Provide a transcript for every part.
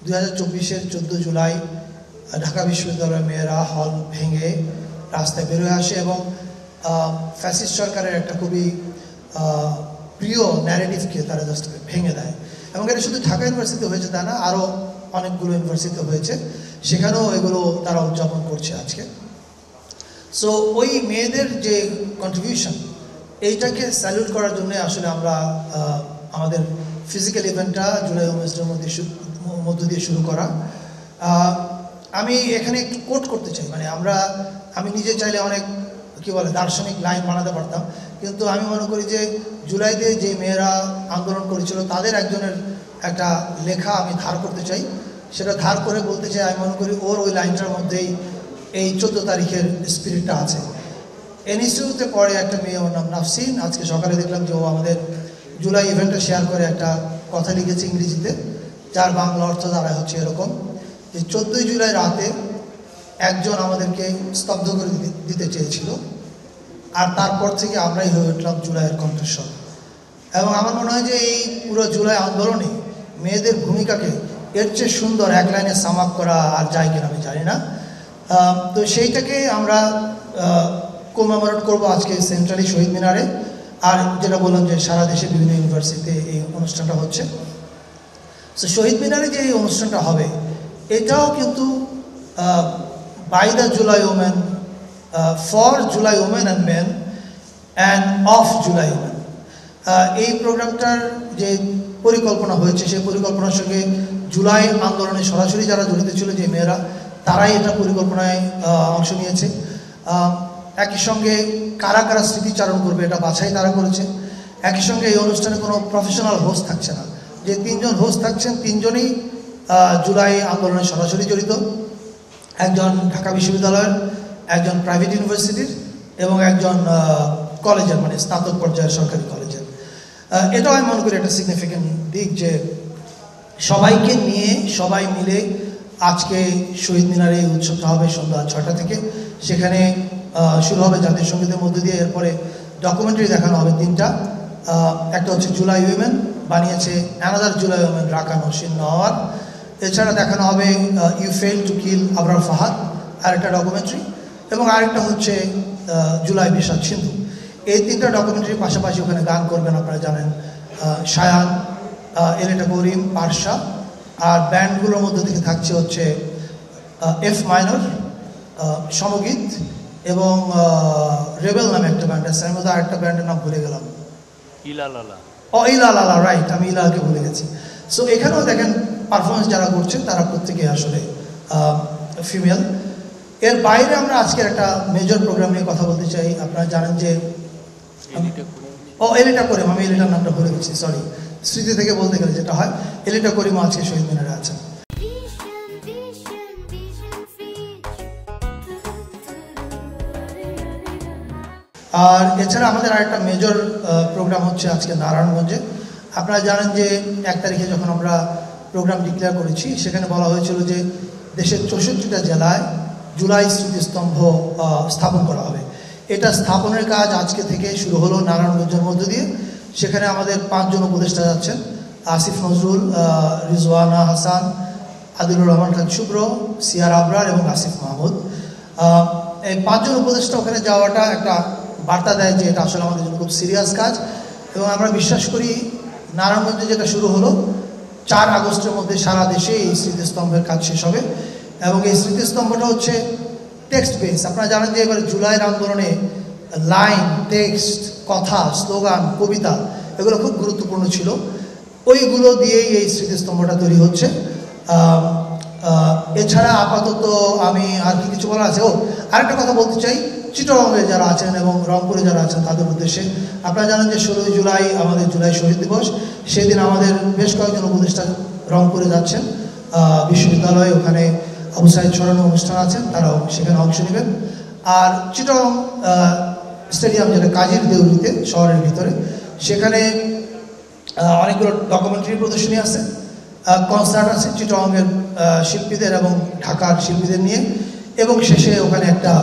2024-এর 14 জুলাই ঢাকা বিশ্ববিদ্যালয়ের মেয়েরা হল ভেঙে রাস্তায় বের হয়ে আসে এবং ফ্যাসিস্ট সরকারের একটা খুবই প্রিয় ন্যারেটিভকে তারা জাস্ট ভেঙে দেয়। এবং এটা শুধু ঢাকা ইউনিভার্সিটিতে হয়েছে তা না, আরও অনেকগুলো ইউনিভার্সিটিতে হয়েছে, সেখানেও এগুলো তারা উদযাপন করছে আজকে। সো ওই মেয়েদের যে কন্ট্রিবিউশন, এইটাকে স্যালুট করার জন্য আসলে আমরা আমাদের ফিজিক্যাল ইভেন্টটা জুলাই উইমেন্সডের মধ্য দিয়ে শুরু করা। আমি এখানে একটু কোট করতে চাই, মানে আমি নিজে চাইলে অনেক দার্শনিক লাইন বানাতে পারতাম, কিন্তু আমি মনে করি যে জুলাইতে যে মেয়েরা আন্দোলন করেছিল তাদের একজনের একটা লেখা আমি ধার করতে চাই। সেটা ধার করে বলতে চাই, আমি মনে করি ওর ওই লাইনটার মধ্যেই এই 14 তারিখের স্পিরিটটা আছে। এনইসিউতে পড়ে একটা মেয়ে, ওর নাম নাফসিন। আজকে সকালে দেখলাম যে ও আমাদের জুলাই ইভেন্টটা শেয়ার করে একটা কথা লিখেছে ইংরেজিতে, যার বাংলা অর্থ দাঁড়ায় হচ্ছে এরকম যে 14 জুলাই রাতে একজন আমাদেরকে স্তব্ধ করে দিতে চেয়েছিল, আর তারপর থেকে আমরাই হয়ে উঠলাম জুলাইয়ের কণ্ঠস্বর। এবং আমার মনে হয় যে এই পুরো জুলাই আন্দোলনে মেয়েদের ভূমিকাকে এর চেয়ে সুন্দর এক লাইনে সাম আপ করা আর যায় কিনা আমি জানি না। তো সেইটাকে আমরা কমেমোরেট করবো আজকে সেন্ট্রালি শহীদ মিনারে, আর যেটা বললাম যে সারা দেশে বিভিন্ন ইউনিভার্সিটিতে এই অনুষ্ঠানটা হচ্ছে। সো শহীদ মিনারে যে এই অনুষ্ঠানটা হবে, এটাও কিন্তু by the July women, for July women and men and of July women. এই প্রোগ্রামটার যে পরিকল্পনা হয়েছে, সেই পরিকল্পনার সঙ্গে জুলাই আন্দোলনে সরাসরি যারা জড়িত ছিল যে মেয়েরা, তারাই এটা পরিকল্পনায় অংশ নিয়েছে। একই সঙ্গে কারা কারা স্মৃতিচারণ করবে এটা বাছাই তারা করেছে। একই সঙ্গে এই অনুষ্ঠানে কোনো প্রফেশনাল হোস্ট থাকছে না, যে 3 জন হোস্ট থাকছেন 3 জনই জুলাই আন্দোলনে সরাসরি জড়িত, একজন ঢাকা বিশ্ববিদ্যালয়ের, একজন প্রাইভেট ইউনিভার্সিটির এবং একজন কলেজের, মানে স্নাতক পর্যায়ের সরকারি কলেজের। এটাও আমি মনে করি একটা সিগনিফিক্যান্ট দিক যে সবাইকে নিয়ে সবাই মিলে আজকে শহীদ মিনারে এই উৎসবটা হবে সন্ধ্যা 6টা থেকে। সেখানে শুরু হবে জাতীয় সঙ্গীতের মধ্য দিয়ে, এরপরে ডকুমেন্টারি দেখানো হবে 3টা। একটা হচ্ছে জুলাই উইমেন, বানিয়েছে another July women Raka Nowshin Nawar. এছাড়া দেখানো হবে you fail to kill Abrar Fahad, আরেকটা ডকুমেন্টারি, এবং আরেকটা হচ্ছে জুলাই বিষাদ সিন্ধু। এই 3টা ডকুমেন্টারির পাশাপাশি ওখানে গান করবেন, আপনারা জানেন, শায়ান, এলিটা করিম, পারশা। আর ব্যান্ডগুলোর মধ্যে থেকে থাকছে হচ্ছে এফ মাইনর, সমগীত এবং রেবেল নামে একটা ব্যান্ড আছে। আমি মধ্যে আরেকটা ব্যান্ডের নাম ভুলে গেলাম, ইলালালা, রাইট, আমি ইলালকে ভুলে গেছি। সো এখানেও দেখেন পারফরমেন্স যারা করছেন তারা প্রত্যেকে আসলে ফিমেল। এর বাইরে আমরা আজকের একটা মেজর প্রোগ্রাম নিয়ে কথা বলতে চাই। আপনারা জানেন যে এলিটা করিম, আমি এলিটার নামটা ভুলে গেছি, সরি, স্মৃতি থেকে বলতে গেলে যেটা হয়, এলিটা করিম আজকে শহীদ মিনারে আছেন। আর এছাড়া আমাদের আরেকটা মেজর প্রোগ্রাম হচ্ছে আজকে নারায়ণগঞ্জে। আপনারা জানেন যে 1 তারিখে যখন আমরা প্রোগ্রাম ডিক্লেয়ার করেছি, সেখানে বলা হয়েছিল যে দেশের 64টা জেলায় জুলাই স্মৃতিস্তম্ভ স্থাপন করা হবে। এটা স্থাপনের কাজ আজকে থেকে শুরু হলো নারায়ণগঞ্জের মধ্য দিয়ে। সেখানে আমাদের 5 জন উপদেষ্টা যাচ্ছেন, আসিফ নজরুল, রিজওয়ানা হাসান, আদিলুর রহমান খান শুভ্র, সিয়ার আবরার এবং আসিফ মাহমুদ। এই 5 জন উপদেষ্টা ওখানে যাওয়াটা একটা বার্তা দেয় যে এটা আসলে আমাদের জন্য খুব সিরিয়াস কাজ। এবং আমরা বিশ্বাস করি নারায়ণগঞ্জে যেটা শুরু হলো 4 আগস্টের মধ্যে সারা দেশে এই স্মৃতিস্তম্ভের কাজ শেষ হবে। এবং এই স্মৃতিস্তম্ভটা হচ্ছে টেক্সট বেস। আপনারা জানেন যে এবার জুলাইয়ের আন্দোলনে লাইন, টেক্সট, কথা, স্লোগান, কবিতা এগুলো খুব গুরুত্বপূর্ণ ছিল। ওইগুলো দিয়েই এই স্মৃতিস্তম্ভটা তৈরি হচ্ছে। এছাড়া আপাতত আমি আর কি কিছু বলার আছে? আরেকটা কথা বলতে চাই, চিটাগংয়ে যারা আছেন এবং রংপুরে যারা আছেন তাদের উদ্দেশ্যে। আপনারা জানেন যে 16 জুলাই আমাদের জুলাই শহীদ দিবস। সেদিন আমাদের বেশ কয়েকজন উপদেষ্টা রংপুরে যাচ্ছেন বিশ্ববিদ্যালয়ে, ওখানে আবু সাইদ ছড়ানো অনুষ্ঠান আছেন, তারাও সেখানে অংশ নেবেন। আর চিটাগং স্টেডিয়াম, যেটা কাজীর দেউরিতে শহরের ভিতরে, সেখানে অনেকগুলো ডকুমেন্টারি প্রদর্শনী আছে, কনসার্ট আছে চিটাগংয়ের শিল্পীদের এবং ঢাকার শিল্পীদের নিয়ে, এবং শেষে ওখানে একটা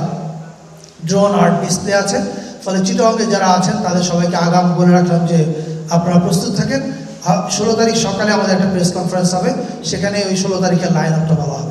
ড্রোন আর্ট ডিসপ্লে আছে। ফলে চিটাগংয়ে যারা আছেন তাদের সবাইকে আগাম বলে রাখলাম যে আপনারা প্রস্তুত থাকেন। 16 তারিখ সকালে আমাদের একটা প্রেস কনফারেন্স হবে, সেখানে ওই 16 তারিখের লাইন আপটা বলা হবে।